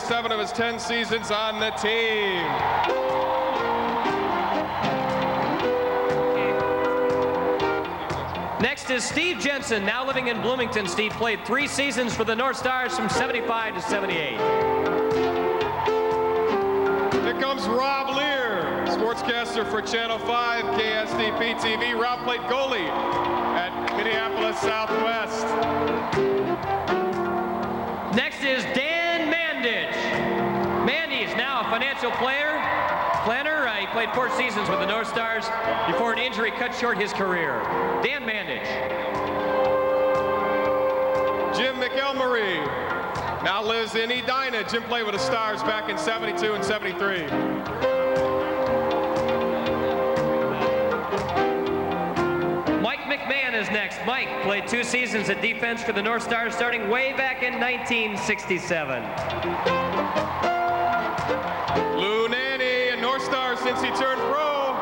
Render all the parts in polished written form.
7 of his 10 seasons on the team. Next is Steve Jensen, now living in Bloomington. Steve played 3 seasons for the North Stars from 75 to 78. Here comes Rob Lear, sportscaster for Channel 5, KSDP TV. Rob played goalie at Minneapolis Southwest. Next is Dan Mandich. Mandy's now a financial planner. He played 4 seasons with the North Stars before an injury cut short his career. Dan Mandich. Jim McElmurray now lives in Edina. Jim played with the Stars back in 72 and 73. Mike McMahon is next. Mike played 2 seasons at defense for the North Stars starting way back in 1967. Lou Nanny, a North Star since he turned pro.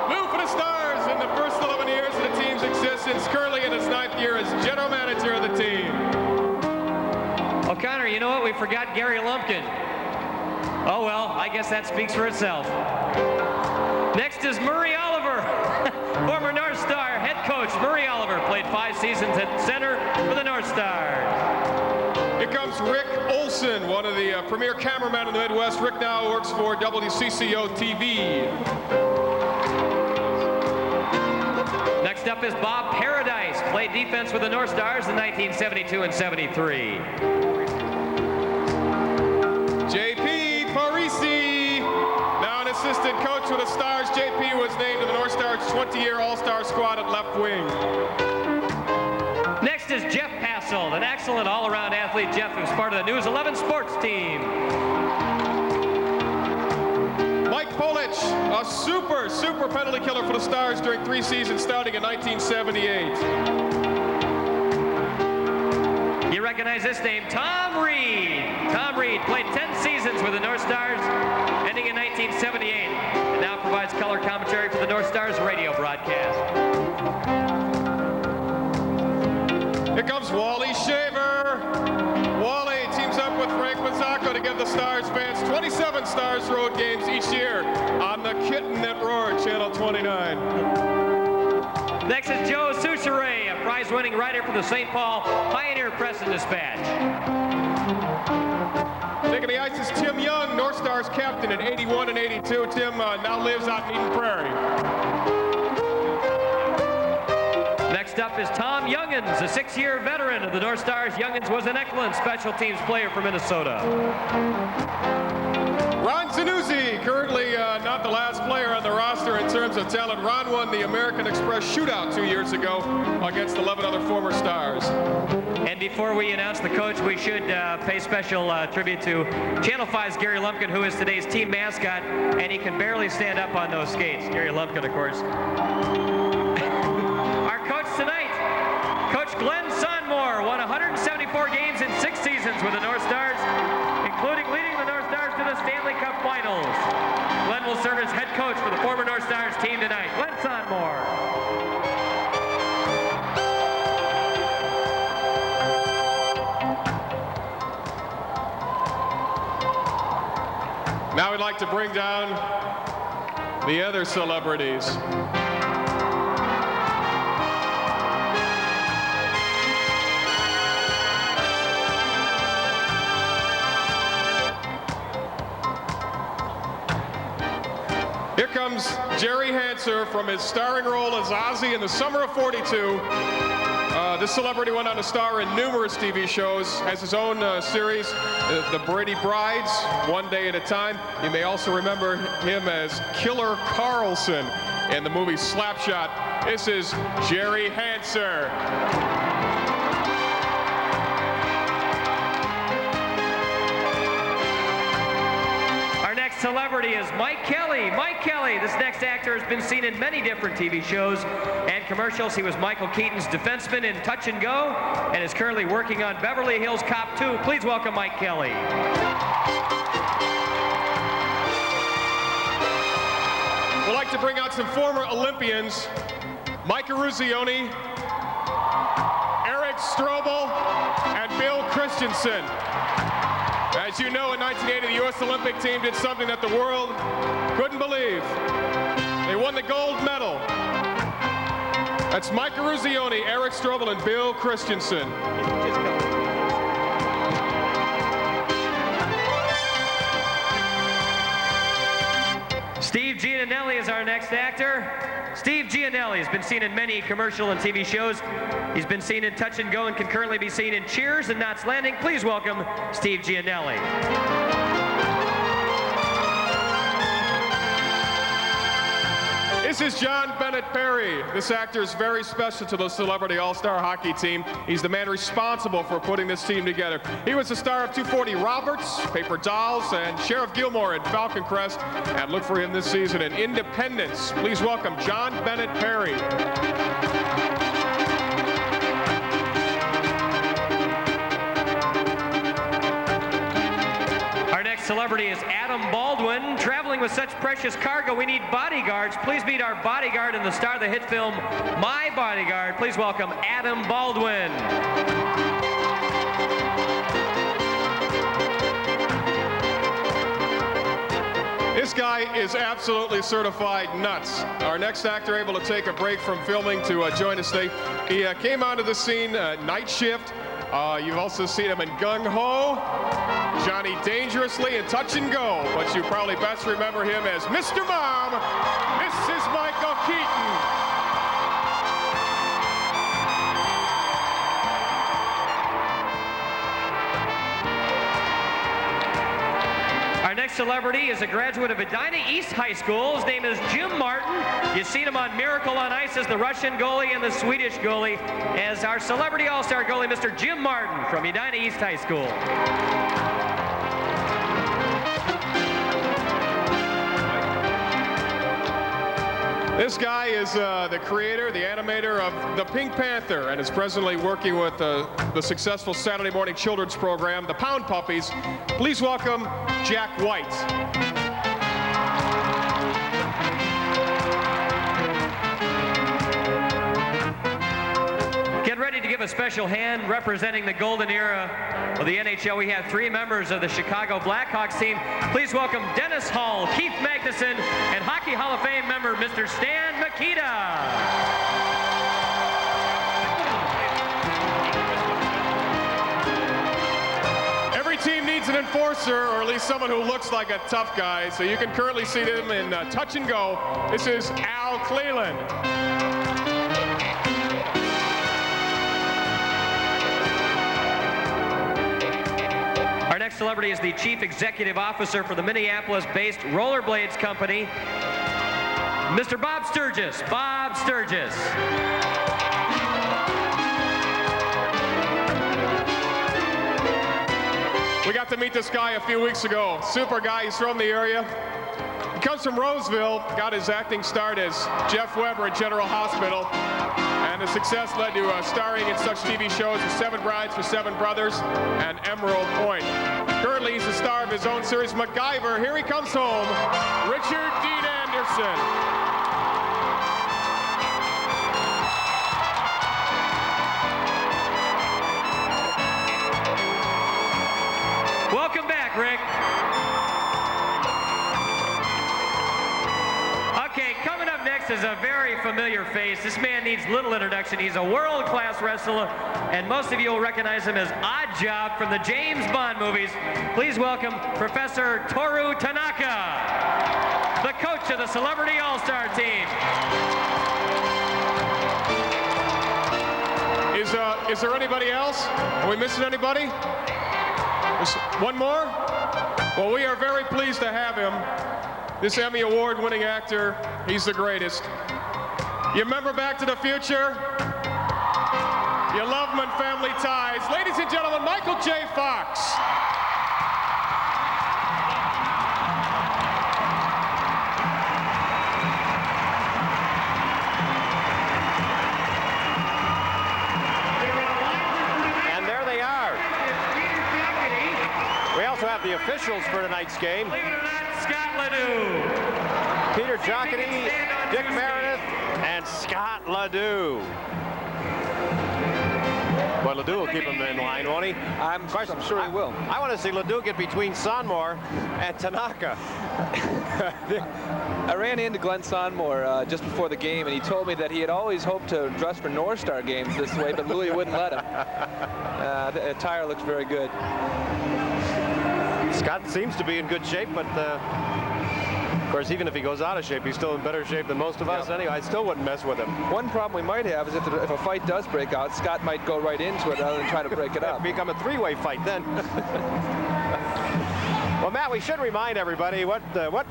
Lou for the Stars in the first 11 years of the team's existence, currently in his 9th year as general manager of the team. O'Connor, you know what? We forgot Gary Lumpkin. Oh well, I guess that speaks for itself. Next is Murray Oliver, former North Star head coach. Murray Oliver played 5 seasons at center for the North Stars. Here comes Rick Olson, one of the premier cameramen in the Midwest. Rick now works for WCCO TV. Next up is Bob Paradise, played defense with the North Stars in 1972 and 73. JP Parisi, now an assistant coach with the Stars. JP was named to the North Stars 20-year All-Star squad at left wing. Next is Jeff Passel, an excellent all-around athlete. Jeff is part of the News 11 sports team. Mike Polich, a super penalty killer for the Stars during 3 seasons starting in 1978. You recognize this name, Tom Reed. Tom Reed played 10 seasons with the North Stars, ending in 1978, and now provides color commentary for the North Stars radio broadcast. Here comes Wally Shaver. Wally teams up with Frank Mazzacco to give the Stars fans 27 Stars road games each year on the Kitten That Roared, Channel 29. Next is Joe Souchere, a prize-winning writer for the St. Paul Pioneer Press and Dispatch. Taking the ice is Tim Young, North Stars captain at 81 and 82. Tim now lives out in Eden Prairie. Next up is Tom Youngins, a 6-year veteran of the North Stars. Youngins was an excellent special teams player for Minnesota. Ron Zanuzzi, currently not the last player on the roster in terms of talent. Ron won the American Express shootout 2 years ago against 11 other former Stars. And before we announce the coach, we should pay special tribute to Channel 5's Gary Lumpkin, who is today's team mascot, and he can barely stand up on those skates. Gary Lumpkin, of course. Tonight, Coach Glenn Sonmore won 174 games in 6 seasons with the North Stars, including leading the North Stars to the Stanley Cup Finals. Glenn will serve as head coach for the former North Stars team tonight. Glenn Sonmore. Now we'd like to bring down the other celebrities. Here comes Jerry Hanser from his starring role as Ozzy in the summer of '42. This celebrity went on to star in numerous TV shows, has his own series, The Brady Brides, One Day at a Time. You may also remember him as Killer Carlson in the movie Slapshot. This is Jerry Hanser. Celebrity is Mike Kelly. Mike Kelly, this next actor, has been seen in many different TV shows and commercials. He was Michael Keaton's defenseman in Touch and Go and is currently working on Beverly Hills Cop 2. Please welcome Mike Kelly. We'd like to bring out some former Olympians, Mike Eruzione, Eric Strobel, and Bill Christensen. As you know, in 1980, the U.S. Olympic team did something that the world couldn't believe. They won the gold medal. That's Mike Eruzione, Eric Strobel, and Bill Christensen. Steve Giannelli is our next actor. Steve Giannelli has been seen in many commercial and TV shows. He's been seen in Touch and Go and can currently be seen in Cheers and Knots Landing. Please welcome Steve Giannelli. This is John Bennett Perry. This actor is very special to the Celebrity All-Star Hockey team. He's the man responsible for putting this team together. He was the star of 240 Roberts, Paper Dolls, and Sheriff Gilmore in Falcon Crest. And look for him this season in Independence. Please welcome John Bennett Perry. Celebrity is Adam Baldwin. Traveling with such precious cargo, we need bodyguards. Please meet our bodyguard and the star of the hit film, My Bodyguard. Please welcome Adam Baldwin. This guy is absolutely certified nuts. Our next actor able to take a break from filming to join us today. He came onto the scene night shift. You've also seen him in Gung Ho, Johnny Dangerously, and Touch and Go, but you probably best remember him as Mr. Mom. This is Michael Keaton. Our next celebrity is a graduate of Edina East High School. His name is Jim Martin. You've seen him on Miracle on Ice as the Russian goalie and the Swedish goalie. As our Celebrity All-Star goalie, Mr. Jim Martin from Edina East High School. This guy is the creator, the animator of The Pink Panther, and is presently working with the successful Saturday morning children's program, The Pound Puppies. Please welcome Jack White. Get ready to give a special hand representing the golden era of the NHL. We have three members of the Chicago Blackhawks team. Please welcome Dennis Hall, Keith Magnuson, and Hockey Hall of Fame member Mr. Stan Mikita. Every team needs an enforcer, or at least someone who looks like a tough guy, so you can currently see them in Touch and Go. This is Al Cleland. Our next celebrity is the Chief Executive Officer for the Minneapolis-based Rollerblades Company, Mr. Bob Sturgis. Bob Sturgis. We got to meet this guy a few weeks ago. Super guy, he's from the area. He comes from Roseville, got his acting start as Jeff Weber at General Hospital. And the success led to starring in such TV shows as Seven Brides for Seven Brothers and Emerald Point. Currently, he's the star of his own series, MacGyver. Here he comes home, Richard Dean Anderson. Welcome back, Rick. Okay, coming up next is a very familiar face. This man needs little introduction. He's a world-class wrestler, and most of you will recognize him as Oddjob from the James Bond movies. Please welcome Professor Toru Tanaka, the coach of the Celebrity All-Star team. Is there anybody else? Are we missing anybody? One more? Well, we are very pleased to have him. This Emmy Award-winning actor, he's the greatest. You remember Back to the Future? You love him in Family Ties. Ladies and gentlemen, Michael J. Fox. And there they are. We also have the officials for tonight's game. Believe it or not, Scott Ledoux. Peter Jockety, Dick Meredith, and Scott Ledoux. Boy, Ledoux will keep him in line, won't he? I'm sure he will. I want to see Ledoux get between Sonmor and Tanaka. I ran into Glenn Sonmor just before the game, and he told me that he had always hoped to dress for North Star games this way, but Louis wouldn't let him. The attire looks very good. Scott seems to be in good shape, but of course, even if he goes out of shape, he's still in better shape than most of us. Anyway, I still wouldn't mess with him. One problem we might have is if a fight does break out, Scott might go right into it rather than try to break it up. Become a three-way fight then. Well, Matt, we should remind everybody what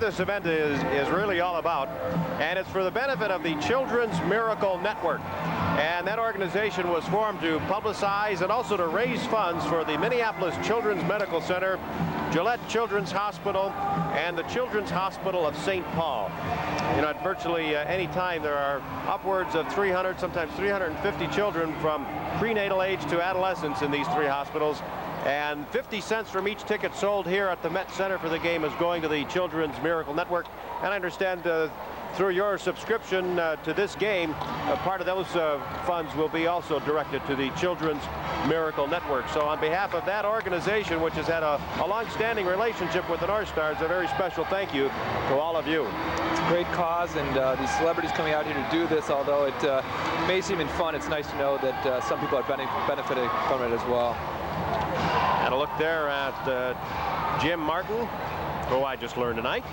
this event is really all about, and it's for the benefit of the Children's Miracle Network. And that organization was formed to publicize and also to raise funds for the Minneapolis Children's Medical Center, Gillette Children's Hospital, and the Children's Hospital of St. Paul. You know, at virtually any time there are upwards of 300, sometimes 350 children from prenatal age to adolescence in these three hospitals. And 50 cents from each ticket sold here at the Met Center for the game is going to the Children's Miracle Network. And I understand through your subscription to this game, part of those funds will be also directed to the Children's Miracle Network. So on behalf of that organization, which has had a long-standing relationship with the North Stars, a very special thank you to all of you. It's a great cause, and these celebrities coming out here to do this, although it may seem fun, it's nice to know that some people are benefiting from it as well. And a look there at Jim Martin, who I just learned tonight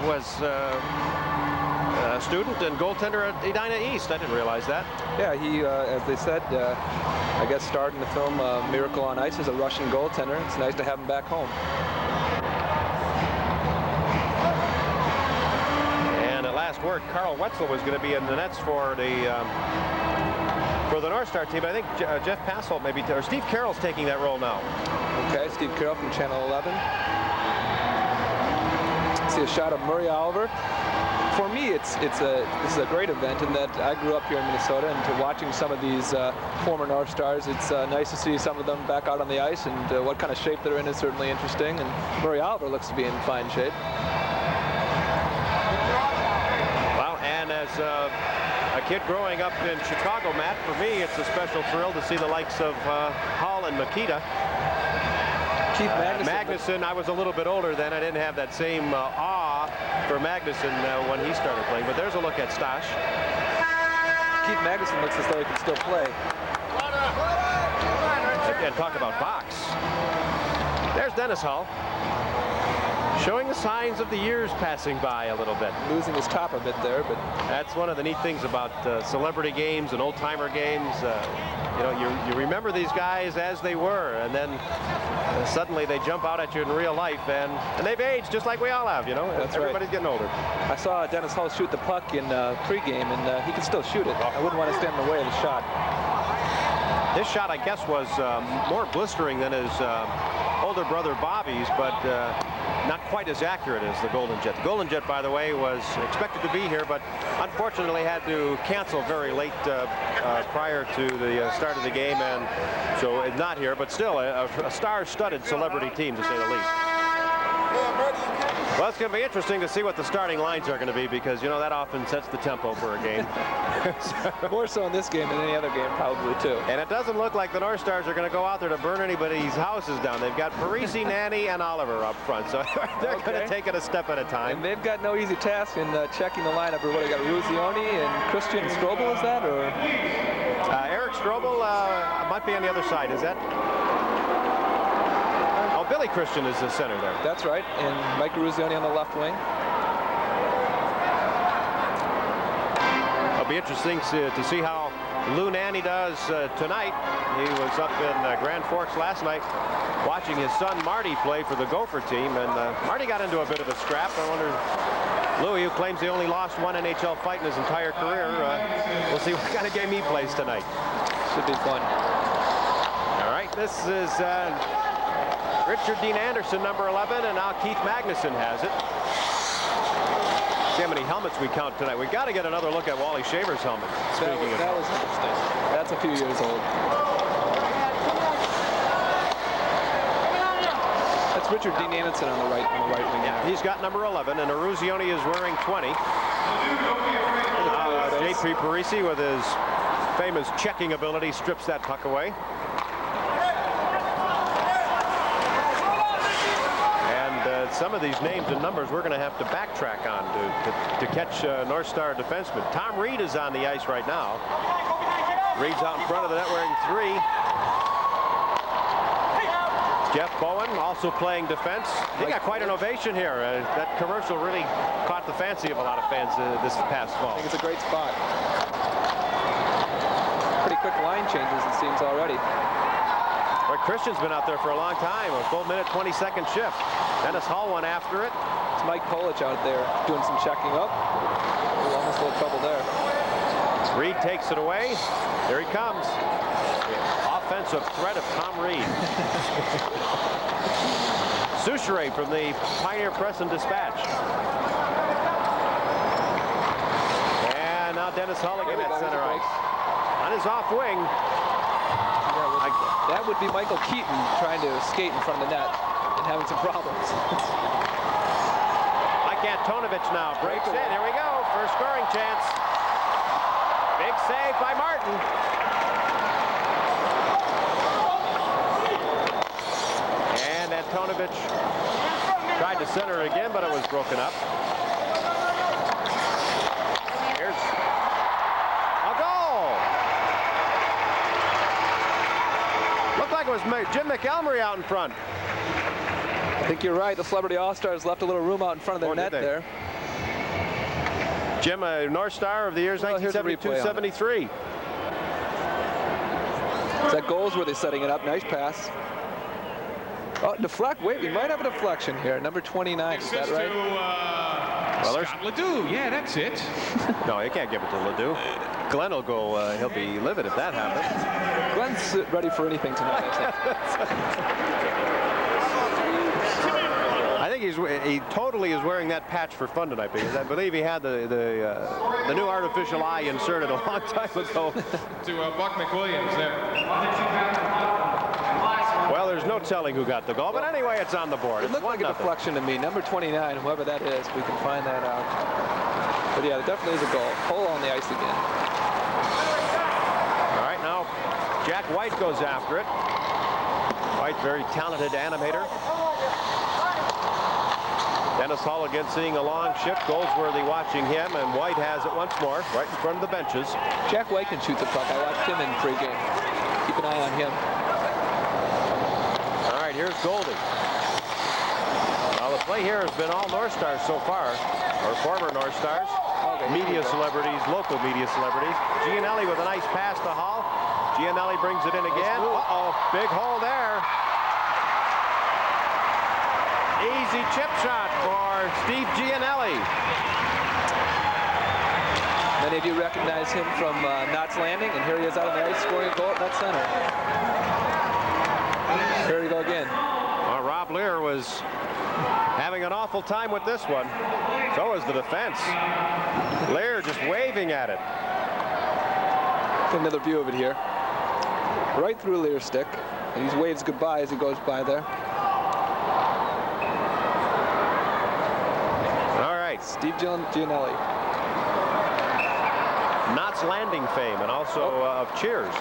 was a student and goaltender at Edina East. I didn't realize that. Yeah, he, as they said, I guess starred in the film Miracle on Ice as a Russian goaltender. It's nice to have him back home. And at last word, Carl Wetzel was going to be in the nets for the North Star team. I think Jeff Passolt maybe, or Steve Carroll's taking that role now. Okay, Steve Carroll from Channel 11. See a shot of Murray Oliver. For me, this is a great event in that I grew up here in Minnesota, and to watching some of these former North Stars, it's nice to see some of them back out on the ice, and what kind of shape they're in is certainly interesting. And Murray Oliver looks to be in fine shape. Well, and as a kid growing up in Chicago, Matt, for me, it's a special thrill to see the likes of Hall and Makita. Keith Magnuson, I was a little bit older then. I didn't have that same awe for Magnuson when he started playing. But there's a look at Stash. Keith Magnuson looks as though he can still play. Again, talk about box. There's Dennis Hull, showing the signs of the years passing by a little bit. Losing his top a bit there, but that's one of the neat things about celebrity games and old-timer games. You know, you remember these guys as they were, and then suddenly they jump out at you in real life, and they've aged just like we all have, you know. That's Everybody's getting older. I saw Dennis Hull shoot the puck in pregame, and he can still shoot it. I wouldn't want to stand in the way of the shot. This shot, I guess, was more blistering than his older brother Bobby's, but not quite as accurate as the Golden Jet. The Golden Jet, by the way, was expected to be here, but unfortunately had to cancel very late prior to the start of the game, and so it's not here, but still a star-studded celebrity team, to say the least. Well, it's going to be interesting to see what the starting lines are going to be, because, you know, that often sets the tempo for a game. More so in this game than any other game, probably, too. And it doesn't look like the North Stars are going to go out there to burn anybody's houses down. They've got Parisi, Nanny, and Oliver up front, so they're going to take it a step at a time. And they've got no easy task in checking the lineup. Or what, they got Ruzioni and Christian Strobel, is that? Or Eric Strobel might be on the other side, is that? Billy Christian is the center there. That's right, and Mike Ruzioni on the left wing. It'll be interesting to see how Lou Nanny does tonight. He was up in Grand Forks last night watching his son Marty play for the Gopher team, and Marty got into a bit of a scrap. I wonder, Louis, who claims he only lost one NHL fight in his entire career, we'll see what kind of game he plays tonight. Should be fun. All right, this is Richard Dean Anderson, number 11, and now Keith Magnuson has it. See how many helmets we count tonight. We've got to get another look at Wally Shaver's helmet. That was interesting. That's a few years old. That's Richard Dean Anderson on the right wing. Yeah, he's got number 11, and Aruzioni is wearing 20. JP Parisi with his famous checking ability, strips that puck away. And some of these names and numbers we're going to have to backtrack on to catch North Star defenseman. Tom Reed is on the ice right now. Reed's out in front of the net wearing 3. Jeff Bowen also playing defense. He got quite an ovation here. That commercial really caught the fancy of a lot of fans this past fall. I think it's a great spot. Pretty quick line changes, it seems, already. But Christian's been out there for a long time. A full minute, 22nd shift. Dennis Hall went after it. It's Mike Polich out there doing some checking up. Almost a little trouble there. Reed takes it away. Here he comes. Offensive threat of Tom Reed. Souchere from the Pioneer Press and Dispatch. And now Dennis Hulligan at center ice. On his off wing. That would be Michael Keaton trying to skate in front of the net and having some problems. Mike Antonovich now breaks in. Here we go. First scoring chance. Big save by Martin. And Antonovich tried to center it again, but it was broken up. Here's a goal. Looked like it was Jim McElmurray out in front. I think you're right. The Celebrity All-Stars left a little room out in front of their net there. Jim, a North Star of the years 1972-73. Is that Goldsworthy setting it up? Nice pass. Oh, deflect. Wait, we might have a deflection here. Number 29, is that right? Scott Ledoux. Yeah, that's it. No, you can't give it to Ledoux. Glenn will go, he'll be livid if that happens. Glenn's ready for anything tonight, I think he totally is wearing that patch for fun tonight, because I believe he had the new artificial eye inserted a long time ago. To Buck McWilliams there. Well, there's no telling who got the goal, but anyway, it's on the board. It looked like a deflection to me. Number 29, whoever that is, we can find that out. But yeah, there definitely is a goal. Hole on the ice again. All right, now Jack White goes after it. White, very talented animator. Dennis Hulligan seeing a long shift. Goldsworthy watching him, and White has it once more, right in front of the benches. Jack White can shoot the puck. I watched him in pregame. Keep an eye on him. All right, here's Goldie. Now the play here has been all North Stars so far, or former North Stars. Media celebrities, local media celebrities. Gianelli with a nice pass to Hall. Gianelli brings it in again. Uh-oh, big hole there. Easy chip shot for Steve Gianelli. Many of you recognize him from Knott's Landing, and here he is out on the ice scoring a goal at net center. Here we go again. Well, Rob Lear was having an awful time with this one. So was the defense. Lear just waving at it. Another view of it here. Right through Lear's stick. And he waves goodbye as he goes by there. All right. Steve Gianelli. Knott's Landing fame, and also of Cheers.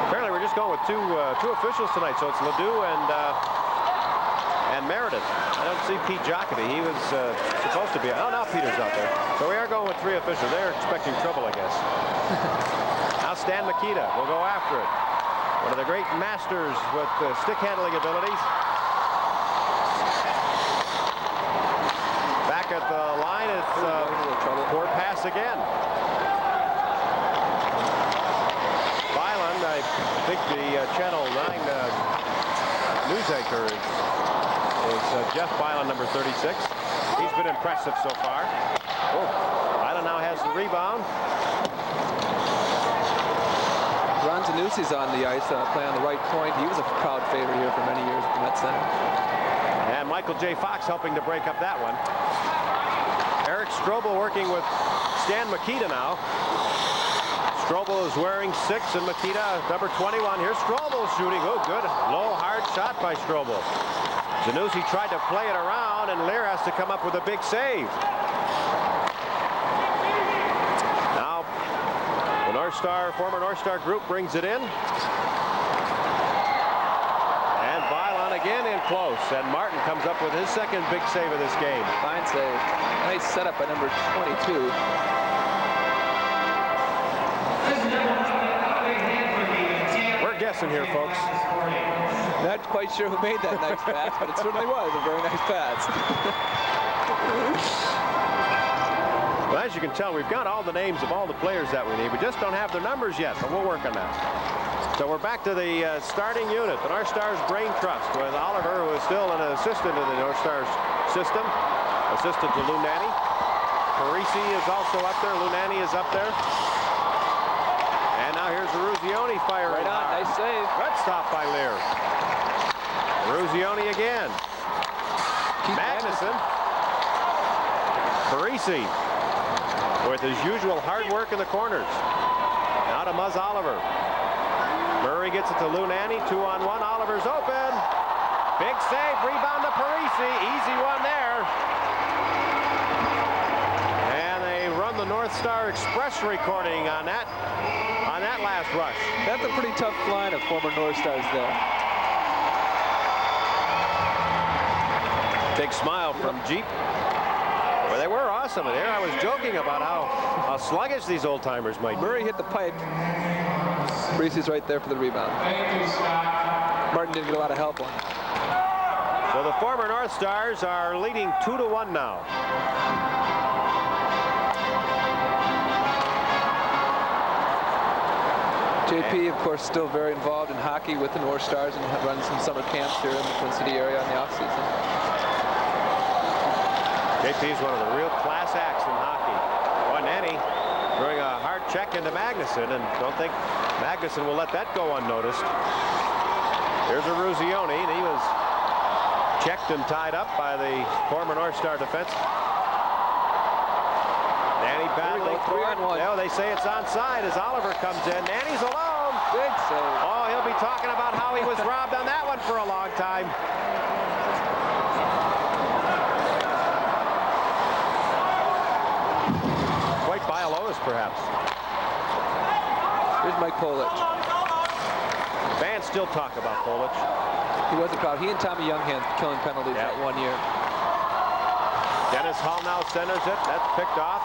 Apparently we're just going with two officials tonight, so it's Ledoux and Meredith. I don't see Pete Jacoby. He was supposed to be. Oh, now Peter's out there. So we are going with 3 officials. They're expecting trouble, I guess. Now Stan Mikita will go after it. One of the great masters with stick handling abilities. Back at the line, it's poor pass again. Byland, I think the Channel 9 news anchor is Jeff Byland, number 36. He's been impressive so far. Oh, Byland now has the rebound. Ron Zanussi's on the ice, playing on the right point. He was a proud favorite here for many years at the Met Center. And Michael J. Fox helping to break up that one. Eric Strobel working with Stan Mikita now. Strobel is wearing 6 and Mikita number 21. Here's Strobel shooting. Oh, good. Low, hard shot by Strobel. Zanussi tried to play it around, and Lear has to come up with a big save. Now, former North Star group brings it in. And Bailon again in close. And Martin comes up with his second big save of this game. Fine save. Nice setup by number 22. We're guessing here, folks. Not quite sure who made that nice pass, but it certainly was a very nice pass. Well, as you can tell, we've got all the names of all the players that we need. We just don't have their numbers yet, but we'll work on that. So we're back to the starting unit, the North Stars Brain Trust, with Oliver, who is still an assistant in the North Stars system, assistant to Lou Nanne. Parisi is also up there. Lou Nanne is up there. And now here's Ruzioni firing. Right on, hard. nice save. Good stop by Lear. Ruzioni again. Magnuson. Parisi with his usual hard work in the corners. Now to Muzz Oliver. Murray gets it to Lou Nanne. 2-on-1. Oliver's open. Big save. Rebound to Parisi. Easy one there. And they run the North Star Express recording on that last rush. That's a pretty tough line of former North Stars there. Big smile from Jeep. Well, they were awesome. And there I was joking about how sluggish these old-timers might be. Murray hit the pipe. Parisi's right there for the rebound. Martin didn't get a lot of help on it. So the former North Stars are leading 2-1 now. JP, of course, still very involved in hockey with the North Stars and runs some summer camps here in the Twin City area in the offseason. JP is one of the real class acts in hockey. Boy, Nanne throwing a hard check into Magnuson, and don't think Magnuson will let that go unnoticed. Here's a Ruzioni, and he was checked and tied up by the former North Star defense. Nanne battling for it. 3-on-1. No, they say it's onside as Oliver comes in. Nanny's alone. Big save. Oh, he'll be talking about how he was robbed on that one for a long time. Quite Bialonis, perhaps. Here's Mike Polic. Fans still talk about Polic. He wasn't proud. He and Tommy Younghand killing penalties that 1 year. Dennis Hall now centers it. That's picked off.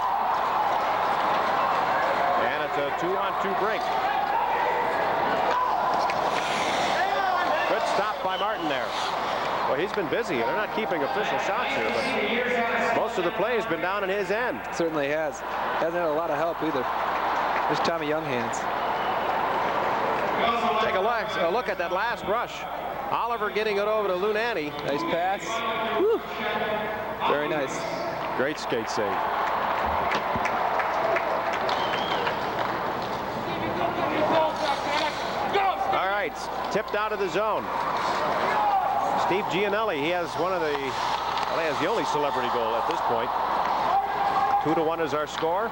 And it's a 2-on-2 break. Good stop by Martin there. Well, he's been busy. They're not keeping official shots here, but most of the play has been down in his end. Certainly has. Hasn't had a lot of help either. There's Tommy Younghands. Take a look at that last rush. Oliver getting it over to Lou Nanne. Nice pass. Woo. Very nice. Great skate save. All right, tipped out of the zone. Steve Gianelli, he has one of the, well, he has the only celebrity goal at this point. 2-1 is our score.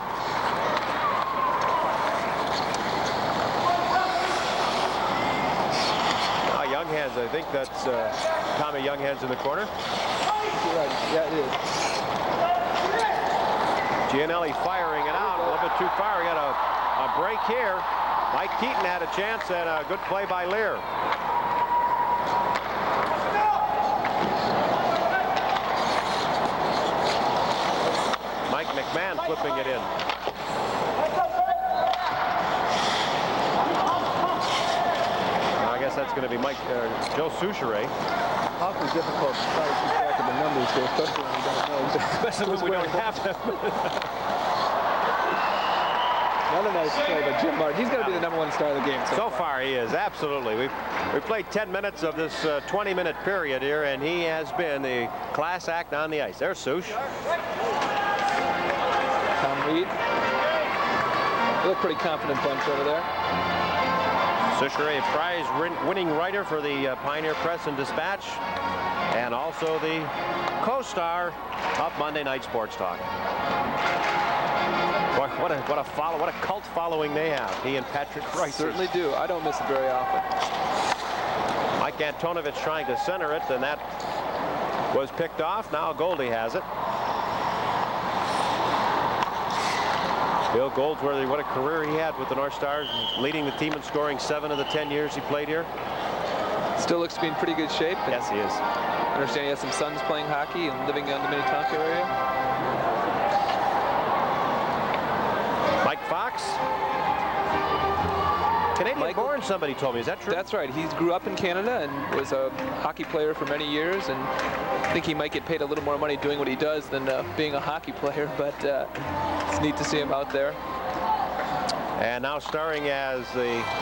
Younghands, I think that's Tommy Younghands in the corner. Right. Yeah, it is. Gianelli firing it out a little bit too far. We got a break here. Mike Keaton had a chance and a good play by Lear. Mike McMahon flipping it in. I guess that's going to be Joe Souchere. Awfully difficult to try to keep track of the numbers here, especially when we don't know. Especially when we don't have them. Another nice play by Jim Martin. He's got to be the #1 star of the game. So far he is, absolutely. We've played 10 minutes of this 20-minute period here, and he has been the class act on the ice. There's Souche. Tom Reed. They look pretty confident bunch over there. Souchere, a prize-winning writer for the Pioneer Press and Dispatch, and also the co-star of Monday Night Sports Talk. Boy, what a cult following they have. He and Patrick Rice Certainly do. I don't miss it very often. Mike Antonovich trying to center it, and that was picked off. Now Goldie has it. Bill Goldsworthy, what a career he had with the North Stars, leading the team in scoring 7 of the 10 years he played here. Still looks to be in pretty good shape. Yes, he is. I understand he has some sons playing hockey and living in the Minnetonka area. Mike Fox. Canadian-born, somebody told me. Is that true? That's right. He grew up in Canada and was a hockey player for many years, and I think he might get paid a little more money doing what he does than being a hockey player, but it's neat to see him out there. And now starring as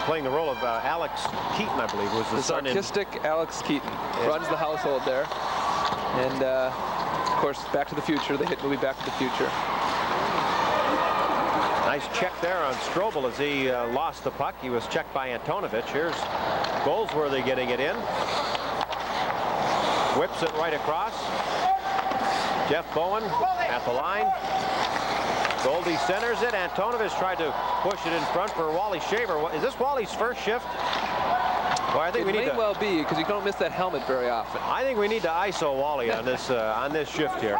playing the role of Alex Keaton, I believe, was the son in... Sarcastic Alex Keaton runs the household there. And, of course, Back to the Future, the hit movie Back to the Future. Nice check there on Strobel as he lost the puck. He was checked by Antonovich. Here's Goldsworthy getting it in. Whips it right across. Jeff Bowen at the line. Goldie centers it. Antonovich tried to push it in front for Wally Shaver. Is this Wally's first shift? Well, I think it we need may to, well be, because you don't miss that helmet very often. I think we need to ISO Wally on this shift here.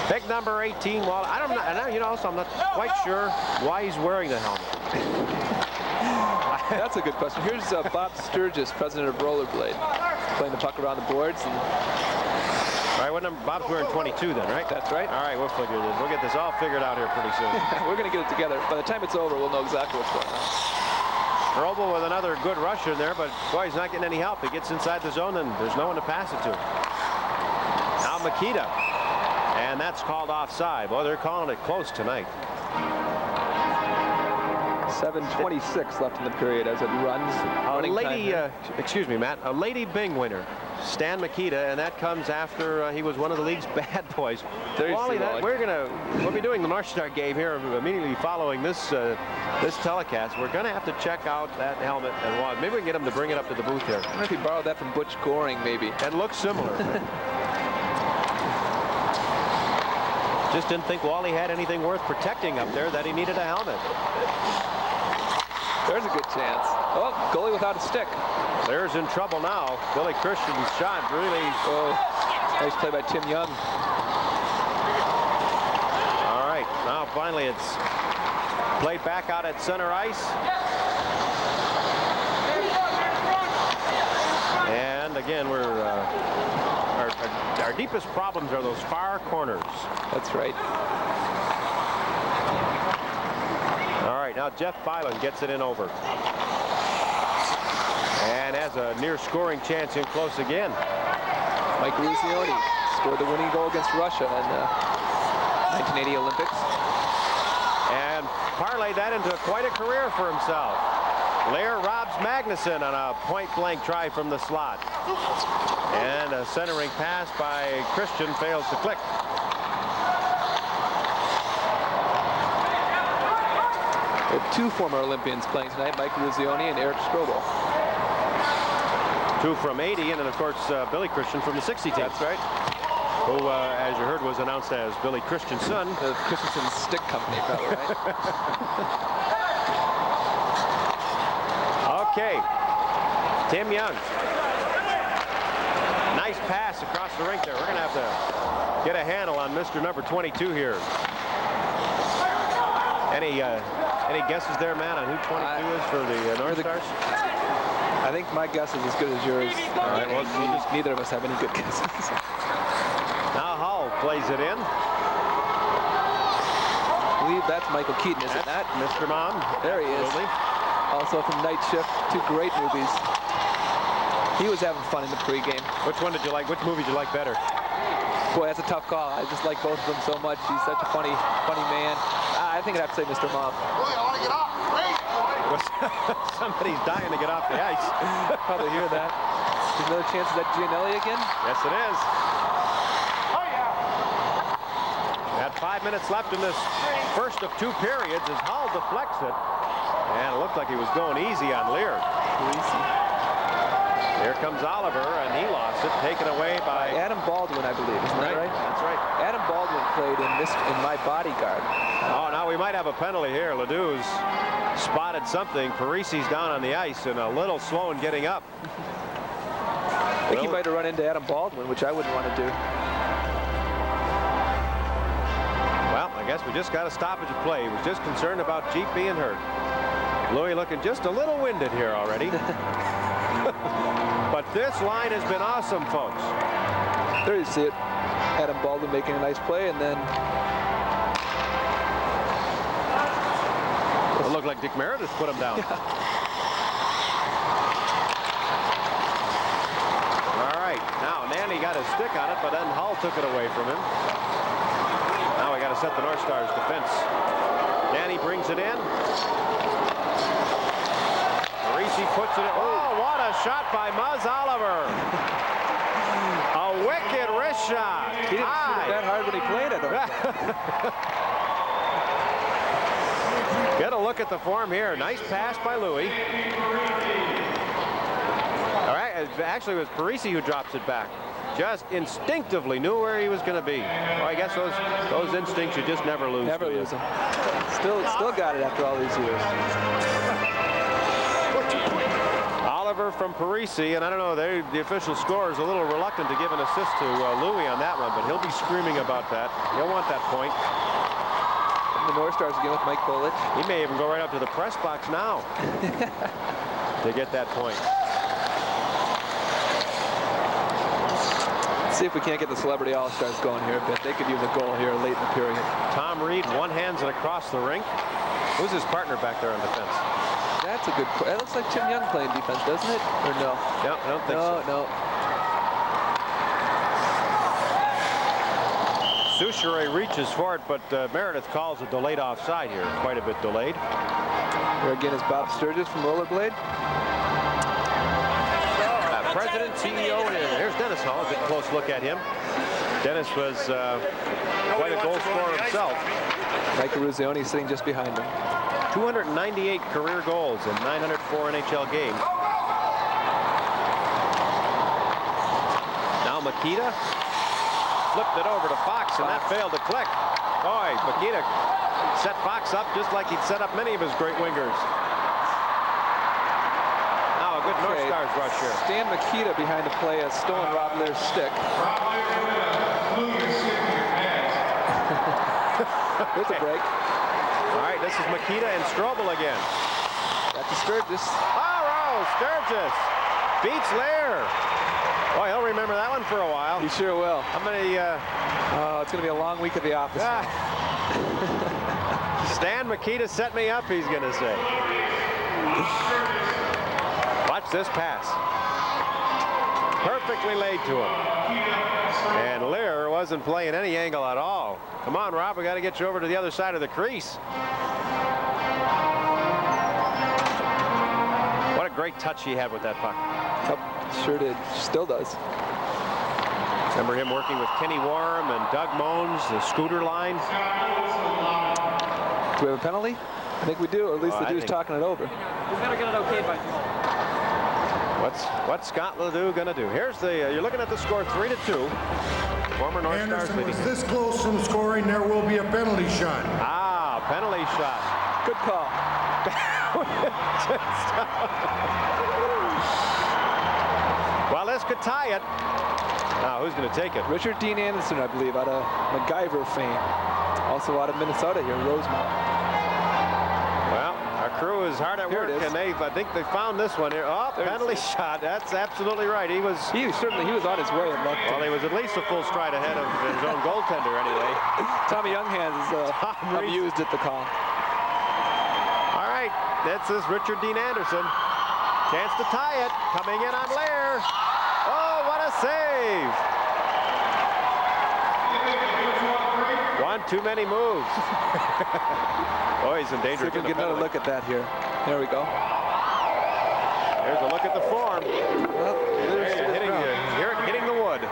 Pick number 18, Wally. I don't know, you know, so I'm not quite sure why he's wearing the helmet. That's a good question. Here's Bob Sturgis, president of Rollerblade, playing the puck around the boards. And all right, what number? Bob's wearing 22 then, right? That's right. All right, we'll figure this. We'll get this all figured out here pretty soon. We're going to get it together. By the time it's over, we'll know exactly what's going on. Strobel with another good rusher there, but boy, he's not getting any help. He gets inside the zone, and there's no one to pass it to. Now Makita, and that's called offside. Boy, they're calling it close tonight. 7:26 left in the period as it runs. Excuse me, Matt. A Lady Bing winner, Stan Makita, and that comes after he was one of the league's bad boys. Wally, we'll be doing the North Star game here immediately following this this telecast. We're going to have to check out that helmet and watch. Maybe we can get him to bring it up to the booth here. I wonder if he borrowed that from Butch Goring, maybe. It looks similar. Just didn't think Wally had anything worth protecting up there, that he needed a helmet. There's a good chance. Oh, goalie without a stick. There's in trouble now. Billy Christian's shot really... Oh, nice play by Tim Young. All right, now finally it's played back out at center ice. And again, our deepest problems are those far corners. That's right. All right, now Jeff Byland gets it in over. And has a near scoring chance in close again. Mike Lucioni scored the winning goal against Russia in the 1980 Olympics. And parlayed that into quite a career for himself. Lair robs Magnuson on a point-blank try from the slot. And a centering pass by Christian fails to click. We have two former Olympians playing tonight, Mike Lucioni and Eric Strobel. Two from 80, and then, of course, Billy Christian from the 60 team. That's right. Who, as you heard, was announced as Billy Christian's son. The Christensen Stick Company, probably, right? Okay. Tim Young. Nice pass across the rink there. We're going to have to get a handle on Mr. number 22 here. Any guesses there, Matt, on who 22 is for the North Stars? I think my guess is as good as yours. All right, well, neither of us have any good guesses. Now Hull plays it in. I believe that's Michael Keaton, is it not? Mr. Mom. There he is. Absolutely. Also from Night Shift, two great movies. He was having fun in the pregame. Which one did you like? Which movie did you like better? Boy, that's a tough call. I just like both of them so much. He's such a funny man. I think I'd have to say Mr. Mom. Somebody's dying to get off the ice. Probably hear that. There's another chance. Is that Gianelli again? Yes, it is. Got 5 minutes left in this first of two periods as Hull deflects it. And it looked like he was going easy on Lear. Here comes Oliver, and he lost it, taken away by Adam Baldwin, I believe. Isn't that right? That's right. Adam Baldwin played in My Bodyguard. Oh, now we might have a penalty here. Ledoux's spotted something. Parisi's down on the ice and a little slow in getting up. I think he might have run into Adam Baldwin, which I wouldn't want to do. Well, I guess we just got a stoppage of play. He was just concerned about Jeep being hurt. Louis looking just a little winded here already. But this line has been awesome, folks. There you see it. Adam Baldwin making a nice play, and then It looked like Dick Meredith put him down. All right, now Nanny got his stick on it, but then Hull took it away from him. Now we got to set the North Stars defense. Nanny brings it in. Parisi puts it in. Oh, what a shot by Muzz Oliver. A wicked wrist shot. he didn't shoot it that hard when he played it. Get a look at the form here. Nice pass by Louis. All right, actually it was Parisi who drops it back. Just instinctively knew where he was going to be. Well, I guess those instincts you just never lose. Never lose them. Still got it after all these years. Oliver from Parisi, and I don't know, the official score is a little reluctant to give an assist to Louis on that one, but he'll be screaming about that. He'll want that point. And the North Stars again with Mike Bolich. He may even go right up to the press box now to get that point. Let's see if we can't get the Celebrity All-Stars going here a bit. They could use a goal here late in the period. Tom Reed one-hands it across the rink. Who's his partner back there on defense? That's a good play. That looks like Tim Young playing defense, doesn't it? Or no? No, I don't think so. No. Souchere reaches for it, but Meredith calls a delayed offside here. Quite a bit delayed. Here again is Bob Sturgis from Rollerblade. President, CEO, and here's Dennis Hall. A good close look at him. Dennis was quite a goal scorer himself. Mike Ruzioni sitting just behind him. 298 career goals in 904 NHL games. Now Makita flipped it over to Fox, and that failed to click. Boy, Makita set Fox up just like he'd set up many of his great wingers. Now a good North Stars rush here. Stan Makita behind the play has stolen Rob Lear's stick. There's a break. All right, this is Makita and Strobel again. Back to Sturgis. Oh, Sturgis beats Lear. Boy, he'll remember that one for a while. He sure will. How many? It's going to be a long week at the office. Stan Makita set me up, he's going to say. Watch this pass. Perfectly laid to him. And Lear wasn't playing any angle at all. Come on, Rob, we got to get you over to the other side of the crease. What a great touch he had with that puck. Oh, sure did. Still does. Remember him working with Kenny Warren and Doug Moans, the scooter line. Do we have a penalty? I think we do, or at least the dude's talking it over. We've got to get it okay by What's Scott Ledoux going to do? Here's the, you're looking at the score 3-2. Former North Stars Anderson leading. was this close from scoring. There will be a penalty shot. Ah, penalty shot. Good call. Well, this could tie it. Now, who's going to take it? Richard Dean Anderson, I believe, out of MacGyver fame. Also out of Minnesota here, Rosemont. Well, our crew is hard at Here work, it is. and I think they found this one here. Oh, There it penalty is. shot. That's absolutely right. He was He was on his way in luck. Well, he was at least a full stride ahead of his own goaltender anyway. Tommy Younghands is amused at the call. All right, this is Richard Dean Anderson. Chance to tie it. Coming in on Lear. Oh, what a save. One too many moves. Oh, he's in danger. See if we can get another look at that here. There we go. Here's a look at the form. Well, there's Hitting the wood.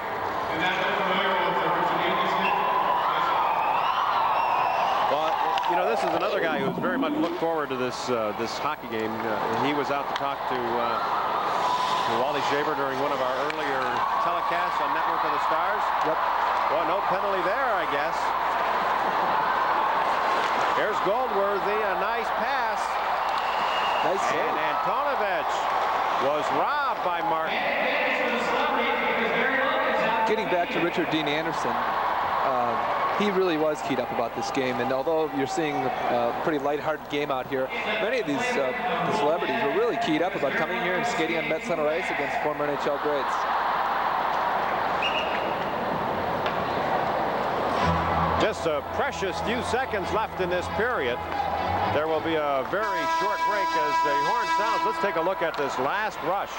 Well, you know, this is another guy who's very much looked forward to this this hockey game. He was out to talk to Wally Shaver during one of our earlier telecasts on Network of the Stars. Yep. Well, no penalty there, I guess. Here's Goldworthy, a nice pass. Nice save. And Antonovich was robbed by Martin. Getting back to Richard Dean Anderson, he really was keyed up about this game. And although you're seeing a pretty lighthearted game out here, many of these the celebrities were really keyed up about coming here and skating on Met Center ice against former NHL greats. Just a precious few seconds left in this period. There will be a very short break as the horn sounds. Let's take a look at this last rush.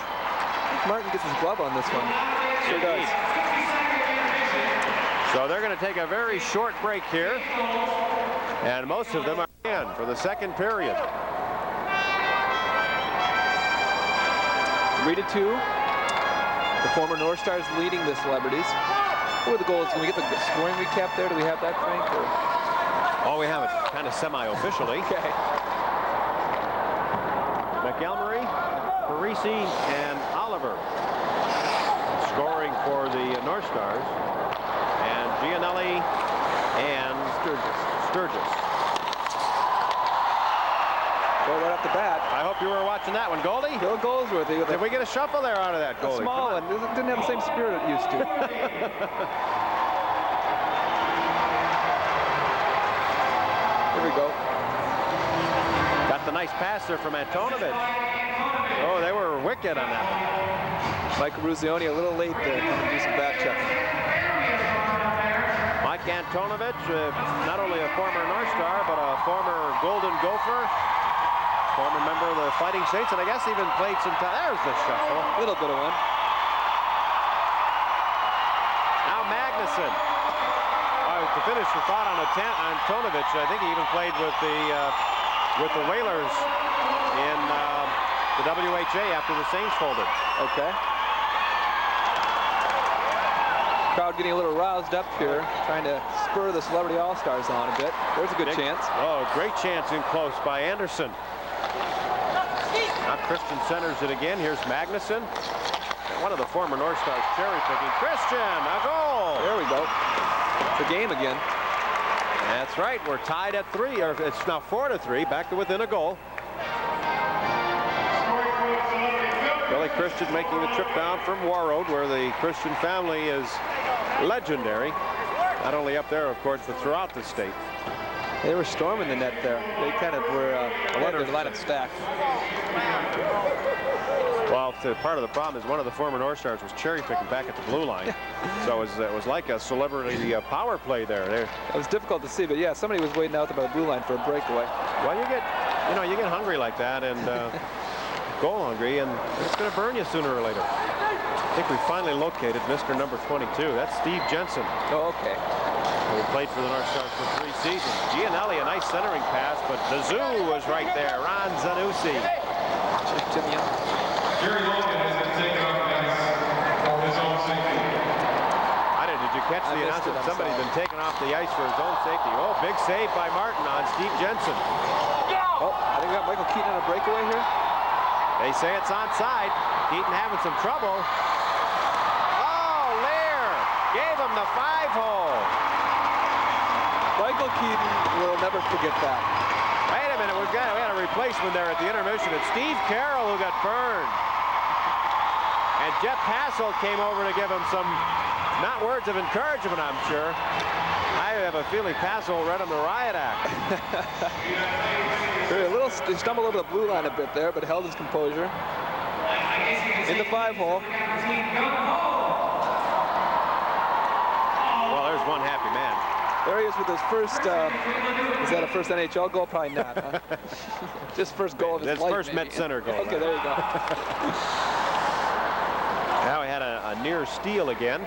Martin gets his glove on this one. Sure does. So they're going to take a very short break here. And most of them are in for the second period. 3-2. The former North Stars leading the celebrities. Who are the goals? Can we get the scoring recap there? Do we have that, Frank? Or? Oh, we have it kind of semi-officially. Okay. McElmurray, Parisi, and Oliver scoring for the North Stars. And Gianelli and Sturgis. Well, right off the bat. I hope you were watching that one. Goalie? Bill Goldsworthy. Did we get a shuffle there out of that goalie? A small one. It didn't have the same spirit it used to. Here we go. Got the nice pass there from Antonovich. Oh, they were wicked on that one. Michael Ruzioni a little late there, coming to do some back checking. Mike Antonovich, not only a former North Star, but a former Golden Gopher, former member of the Fighting Saints, and I guess even played some time. There's the shuffle. A little bit of one. Now Magnuson. To finish the thought on Antonovich, I think he even played with the Whalers in the WHA after the Saints folded. Okay. Crowd getting a little roused up here, trying to spur the Celebrity All-Stars on a bit. There's a good chance. Oh, great chance in close by Anderson. Now Christian centers it again. Here's Magnuson. One of the former North Stars cherry picking. Christian, a goal. There we go. It's a game again. That's right. We're tied at 3, or it's now 4-3, back to within a goal. Billy Christian making the trip down from Warroad, where the Christian family is legendary. Not only up there, of course, but throughout the state. They were storming the net there. They kind of were their lineup stacked. Well, part of the problem is one of the former North Stars was cherry picking back at the blue line. So it was like a celebrity power play there. It was difficult to see, but yeah, somebody was waiting out there by the blue line for a breakaway. Well, you get hungry like that and goal hungry, and it's going to burn you sooner or later. I think we finally located Mr. number 22. That's Steve Jensen. Oh, okay. Who played for the North Stars for 3 seasons. Gianelli, a nice centering pass, but the zoo was right there. Ron Zanussi. Tim Young. Jerry Logan has been taken off ice for his own safety. Did you catch the announcement? Somebody's been taken off the ice for his own safety. Oh, big save by Martin on Steve Jensen. Oh, I think we got Michael Keaton on a breakaway here. They say it's onside. Keaton having some trouble. Oh, Lear gave him the 5-hole. Michael Keaton will never forget that. Wait a minute, we had a replacement there at the intermission. It's Steve Carroll who got burned. And Jeff Hassel came over to give him some, not words of encouragement, I'm sure. I have a feeling Hassel read him the riot act. He stumbled over the blue line a bit there, but held his composure. In the 5-hole. Well, there's one happy man. There he is with his first, is that a first NHL goal? Probably not, huh? Just first goal of his life. His first Met Center goal. Okay, there you go. Now he had a near steal again.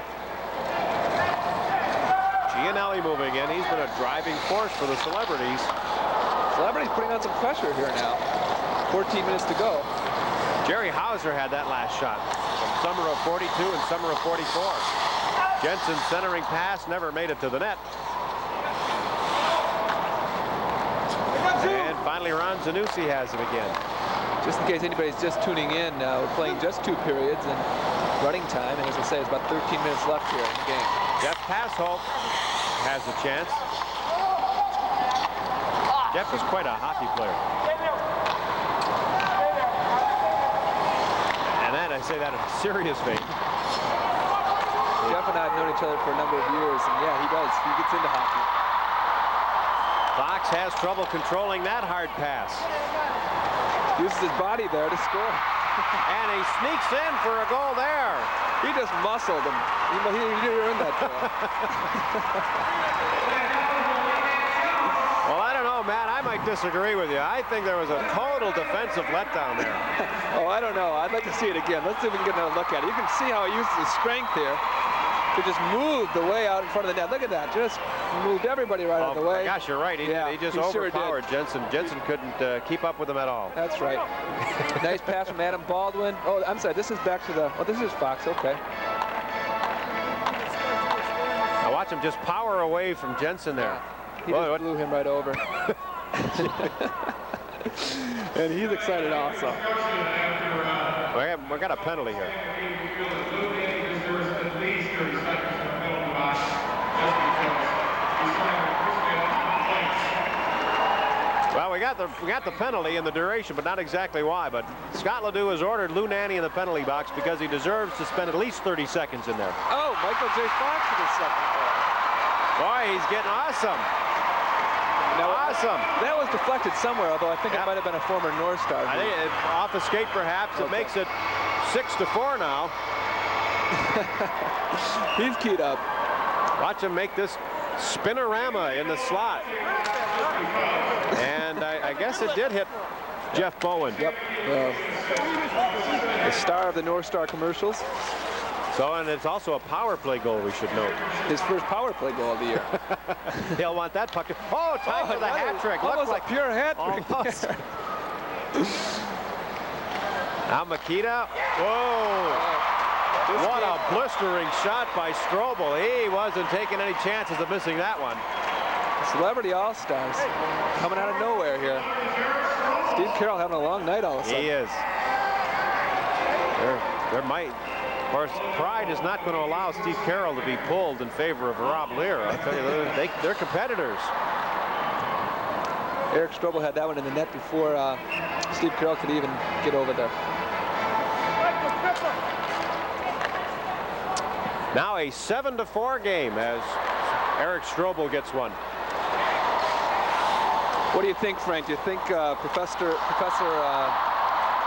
Gianelli moving in. He's been a driving force for the Celebrities. Celebrities putting on some pressure here now. 14 minutes to go. Jerry Hauser had that last shot from summer of 42 and summer of 44. Jensen's centering pass never made it to the net. And finally Ron Zanussi has it again. Just in case anybody's just tuning in, we're playing just 2 periods and running time, and as I say, it's about 13 minutes left here in the game. Jeff Passholt has a chance. Jeff is quite a hockey player. And then I say that in a serious vein. Jeff and I have known each other for a number of years, and yeah, he does. He gets into hockey. Fox has trouble controlling that hard pass. Uses his body there to score. And he sneaks in for a goal there. He just muscled him. He earned that goal. Well, I don't know, Matt. I might disagree with you. I think there was a total defensive letdown there. Oh, I don't know. I'd like to see it again. Let's see if we can get another look at it. You can see how he uses his strength here to just move the way out in front of the net. Look at that. Just moved everybody right out of the way. Gosh, you're right. He just overpowered Jensen. Jensen couldn't keep up with him at all. That's right. Nice pass from Adam Baldwin. Oh, I'm sorry. This is back to the... Oh, this is Fox. Okay. Now watch him just power away from Jensen there. He just blew him right over. And he's excited also. We got a penalty here. Well, we got the penalty in the duration, but not exactly why. But Scott Ledoux has ordered Lou Nanne in the penalty box because he deserves to spend at least 30 seconds in there. Oh, Michael J. Fox with his second goal. Boy, he's getting awesome. Now, awesome. That was deflected somewhere, although I think it might have been a former North Star. I think off a skate, perhaps. It makes it 6-4 now. He's keyed up. Watch him make this spinorama in the slot. And I guess it did hit Jeff Bowen. Yep. The star of the North Star commercials. So, and it's also a power play goal, we should note. His first power play goal of the year. He'll want that puck. Oh, time for the hat trick. Almost like pure hat trick. Now Makita. Whoa. What a blistering shot by Strobel. He wasn't taking any chances of missing that one. Celebrity All-Stars coming out of nowhere here. Steve Carroll having a long night all of a sudden. He is. There might. Of course, pride is not going to allow Steve Carroll to be pulled in favor of Rob Lear. I'll tell you, they're competitors. Eric Strobel had that one in the net before Steve Carroll could even get over there. Now a 7-4 game as Eric Strobel gets one. What do you think, Frank? Do you think Professor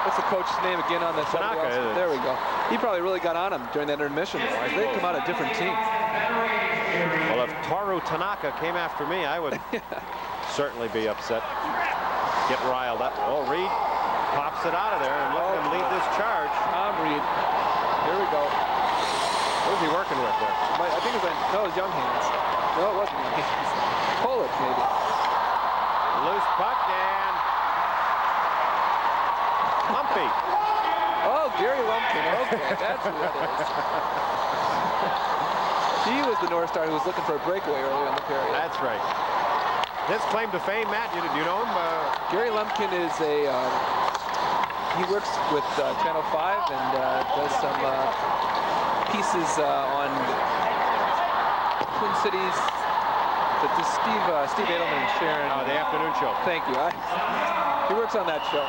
what's the coach's name again on that? Tanaka. There we go. He probably really got on him during that intermission. They come out a different team. Well, if Toru Tanaka came after me, I would certainly be upset. Get riled up. Oh, Reed pops it out of there and let him lead this charge. Tom Reed. Here we go. What was he working with there? I think it was Young Hands. No, it wasn't Young Hands. Polish, maybe. Loose puck and Lumpy. Oh, Gary Lumpkin. Okay, that's who it is. He was the North Star who was looking for a breakaway earlier in the period. That's right. His claim to fame, Matt, do you know him? Gary Lumpkin is he works with Channel 5 and does some pieces on Twin Cities. This Steve Edelman and Sharon. Oh, the afternoon show. Thank you. He works on that show.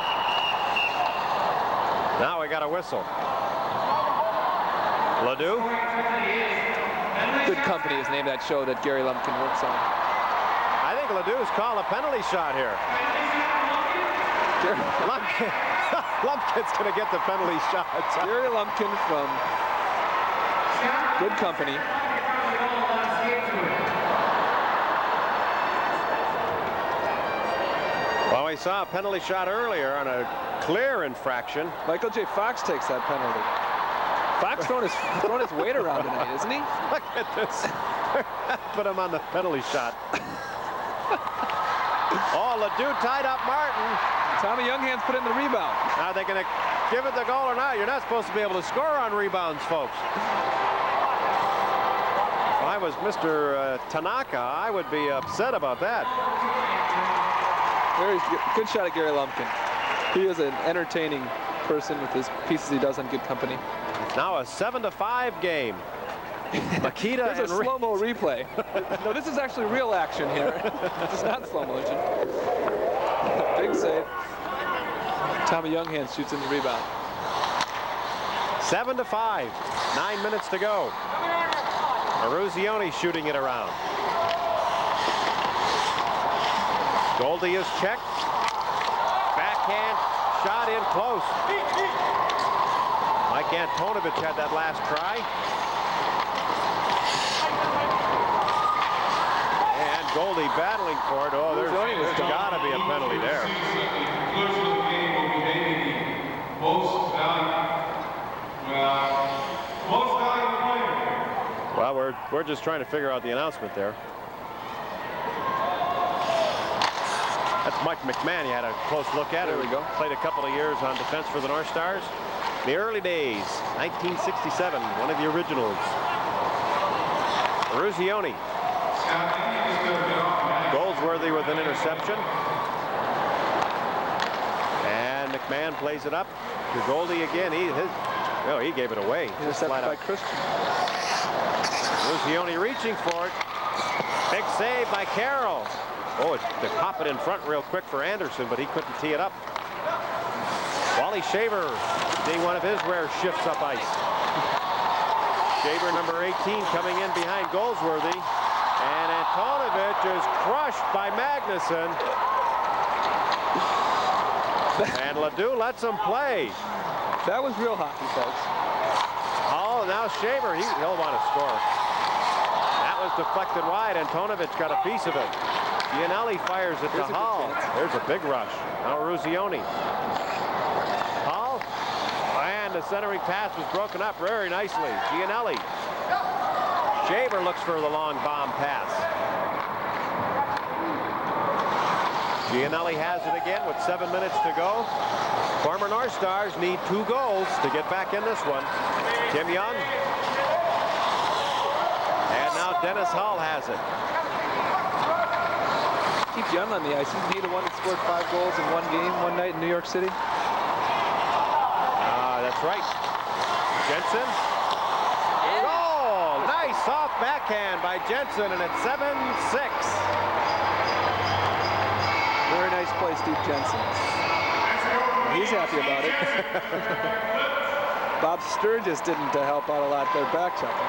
Now we got a whistle. Ledoux. Good Company is named that show that Gary Lumpkin works on. I think Ledoux's called a penalty shot here. Lumpkin's going to get the penalty shot. Gary Lumpkin from Good Company. Well, we saw a penalty shot earlier on a clear infraction. Michael J. Fox takes that penalty. Fox throwing his weight around tonight, isn't he? Look at this. Put him on the penalty shot. Oh, Ledoux tied up Martin. Tommy Younghands put in the rebound. Now they're going to give it the goal or not. You're not supposed to be able to score on rebounds, folks. If I was Mr. Tanaka, I would be upset about that. Very good shot at Gary Lumpkin. He is an entertaining person with his pieces he does on Good Company. It's now a 7-5 game. Makita There's a slow-mo replay. No, this is actually real action here. It's not slow motion. Big save. Tommy Younghands shoots in the rebound. 7-5. 9 minutes to go. Eruzione shooting it around. Goldie is checked. Backhand shot in close. Mike Antonovich had that last try. And Goldie battling for it. Oh, there's got to be a penalty there. Well, we're just trying to figure out the announcement there. That's Mike McMahon. He had a close look at it. There we go. Played a couple of years on defense for the North Stars. The early days, 1967, one of the originals. Eruzione. Goldsworthy with an interception. And McMahon plays it up to Goldie again. He gave it away. Intercepted by Christian. Eruzione reaching for it. Big save by Carroll. Oh, they pop it in front real quick for Anderson, but he couldn't tee it up. Wally Shaver seeing one of his rare shifts up ice. Shaver, number 18, coming in behind Goldsworthy. And Antonovich is crushed by Magnuson. And Ledoux lets him play. That was real hockey, folks. Oh, now Shaver, he'll want to score. That was deflected wide. Antonovich got a piece of it. Gianelli fires it to Hall. There's a big rush. Now Eruzione. Hall. And the centering pass was broken up very nicely. Gianelli. Shaver looks for the long bomb pass. Gianelli has it again with 7 minutes to go. Former North Stars need 2 goals to get back in this one. Tim Young. And now Dennis Hall has it. Keep Young on the ice. Isn't he the one that scored 5 goals in one game one night in New York City? That's right. Jensen. Goal! Nice soft backhand by Jensen, and it's 7-6. Very nice play, Steve Jensen. He's happy about it. Bob Sturgis didn't help out a lot there back checking.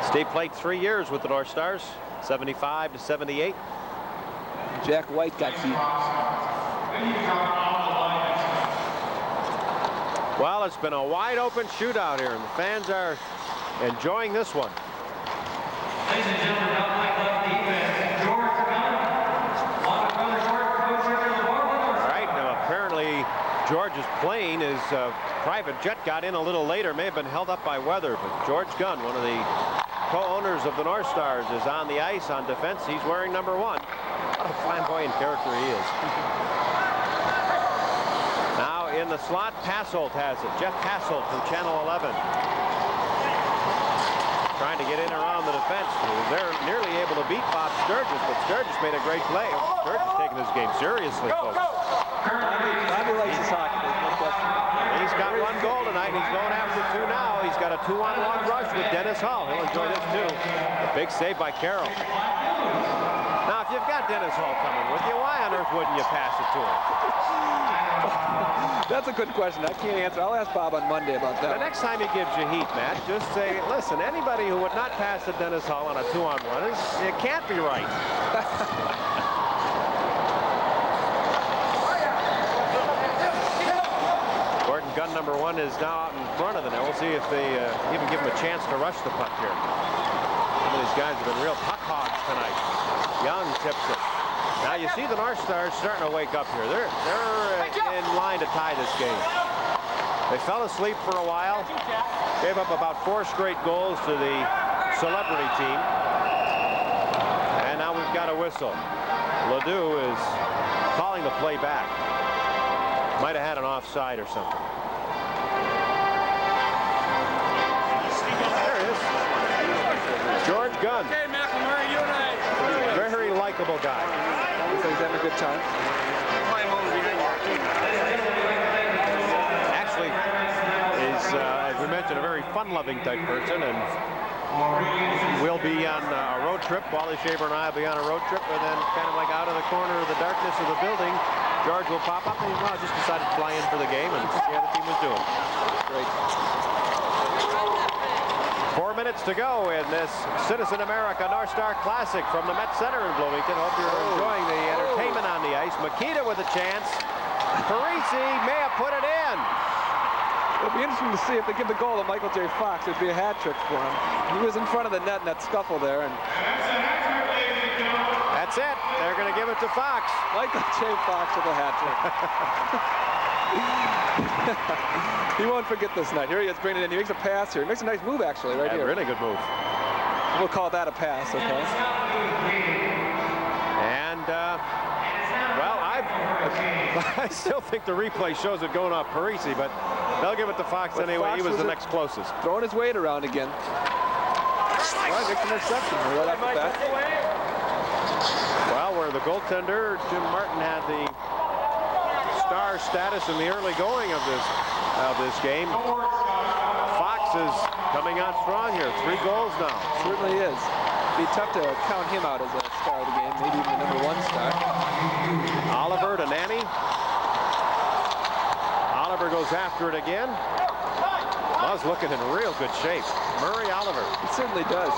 Steve played 3 years with the North Stars, 75 to 78. Jack White got beat. Well, it's been a wide open shootout here, and the fans are enjoying this one. Ladies and gentlemen, now play left defense, George Gunn. All right, now apparently George's plane, his private jet got in a little later, may have been held up by weather, but George Gunn, one of the co-owners of the North Stars, is on the ice on defense. He's wearing number 1. What a flamboyant character he is. Now in the slot, Passolt has it. Jeff Passolt from Channel 11. Trying to get in around the defense. They're nearly able to beat Bob Sturgis, but Sturgis made a great play. Sturgis taking this game seriously, folks. Bobby likes his hockey. He's got 1 goal tonight. He's going after 2 now. He's got a 2-on-1 rush with Dennis Hall. He'll enjoy this too. A big save by Carroll. Now, if you've got Dennis Hall coming with you, why on earth wouldn't you pass it to him? That's a good question. I can't answer. I'll ask Bob on Monday about that. The next time he gives you heat, Matt, just say, listen, anybody who would not pass to Dennis Hall on a 2-on-1, it can't be right. Gordon Gunn, number 1, is now out in front of the net. We'll see if they even give him a chance to rush the puck here. Some of these guys have been real puck hogs tonight. Young tips it. Now you see the North Stars starting to wake up here. They're in line to tie this game. They fell asleep for a while. Gave up about 4 straight goals to the celebrity team. And now we've got a whistle. Ledoux is calling the play back. Might have had an offside or something. There it is. George Gunn. Okay, McElmurray, you and I. Very likable guy. So he's having a good time. Actually, is, as we mentioned, a very fun-loving type person, and we'll be on a road trip. Wally Shaver and I will be on a road trip, and then kind of like out of the corner of the darkness of the building, George will pop up, and well, just decided to fly in for the game and see how the team was doing. Great. 4 minutes to go in this Citizen America North Star Classic from the Met Center in Bloomington. Hope you're enjoying the entertainment on the ice. Makita with a chance. Parisi may have put it in. It'll be interesting to see if they give the goal to Michael J. Fox. It'd be a hat trick for him. He was in front of the net in that scuffle there. And that's it. They're going to give it to Fox. Michael J. Fox with a hat trick. He won't forget this night. Here he is bringing it in. He makes a pass here. He makes a nice move, actually, right here. Really good move. We'll call that a pass, okay? And, well, I still think the replay shows it going off Parisi, but they'll give it to Fox anyway. He was the next closest. Throwing his weight around again. Well, next interception right off the bat. Well, where the goaltender, Jim Martin, had the star status in the early going of this game. Fox is coming on strong here. 3 goals now. Certainly is. It'd be tough to count him out as a star of the game, maybe even the #1 star. Oliver to Nanny. Oliver goes after it again. Buzz looking in real good shape. Murray Oliver. He certainly does.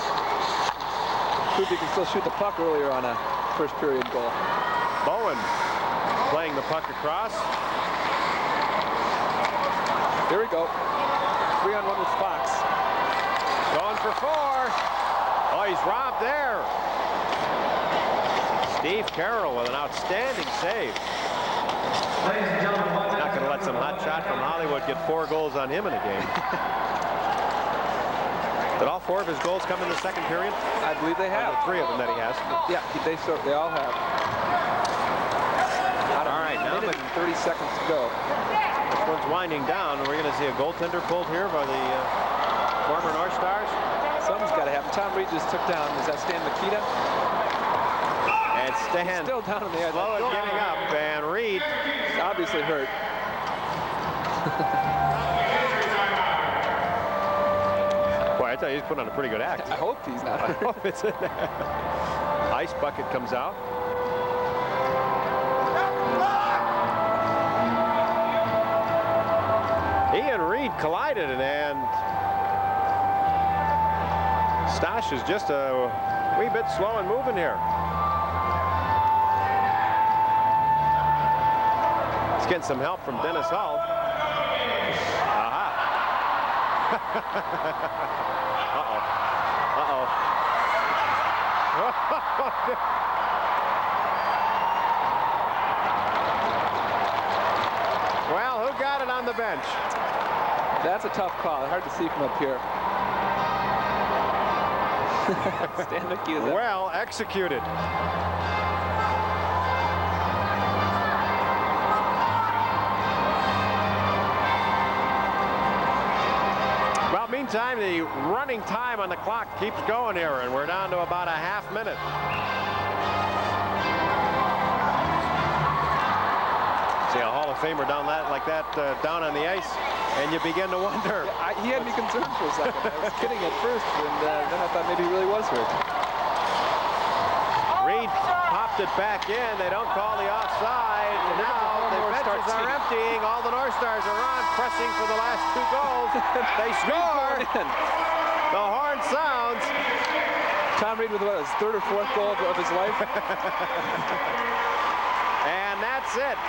Proof he can still shoot the puck earlier on a first period goal. Bowen playing the puck across. Here we go. 3-on-1 with Fox. Going for 4. Oh, he's robbed there. Steve Carroll with an outstanding save. Not going to let some hot shot from Hollywood get 4 goals on him in a game. Did all 4 of his goals come in the second period? I believe they have. 3 of them that he has. Yeah, they all have. All right, now 30 seconds to go. This one's winding down. We're going to see a goaltender pulled here by the former North Stars. Something's got to happen. Tom Reed just took down. Is that Stan Makita? And Stan still down in the ice. slow and getting up. And Reed is obviously hurt. Boy, I tell you, he's putting on a pretty good act. I hope he's not. I hope it's in there. Ice bucket comes out. He and Reed collided, and Stash is just a wee bit slow and moving here. He's getting some help from Dennis Hull. Aha. Well, who got it on the bench? That's a tough call. Hard to see from up here. Stan Makita. Well executed. Well, meantime, the running time on the clock keeps going here, and we're down to about a half minute. See a Hall of Famer down like that down on the ice, and you begin to wonder. He had me concerned for a second. I was kidding at first, and then I thought maybe he really was hurt. Reed popped it back in. They don't call the offside. Now the benches are emptying. All the North Stars are on, pressing for the last 2 goals. They score. The horn sounds. Tom Reed with what, his 3rd or 4th goal of his life. And that's it.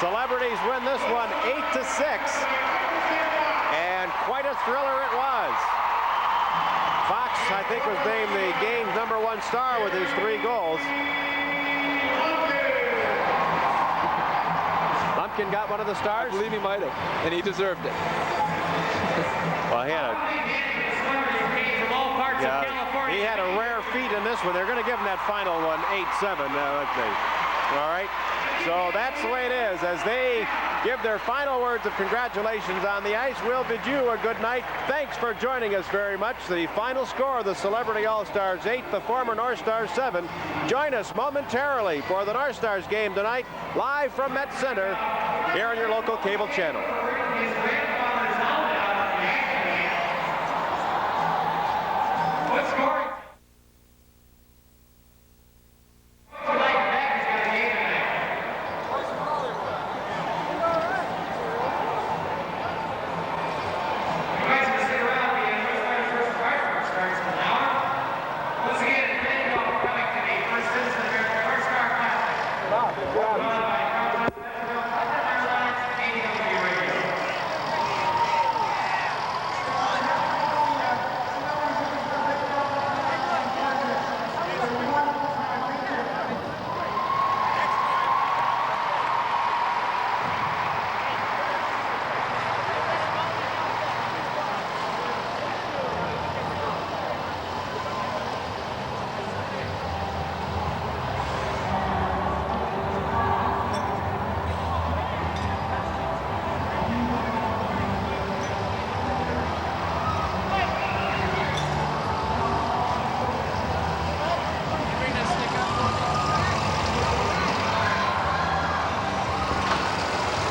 Celebrities win this one 8-6. And quite a thriller it was. Fox, I think, was named the game's #1 star with his 3 goals. Lumpkin got one of the stars? I believe he might have, and he deserved it. Well, he had a rare feat in this one. They're going to give him that final one, 8-7. All right. So that's the way it is. As they give their final words of congratulations on the ice, we'll bid you a good night. Thanks for joining us very much. The final score of the Celebrity All-Stars 8, the former North Stars 7. Join us momentarily for the North Stars game tonight, live from Met Center, here on your local cable channel.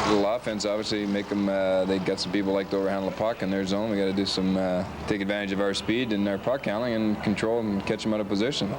little offense, obviously, make them. They got some people like to overhandle the puck in their zone. We got to do some take advantage of our speed and our puck handling and control and catch them out of position.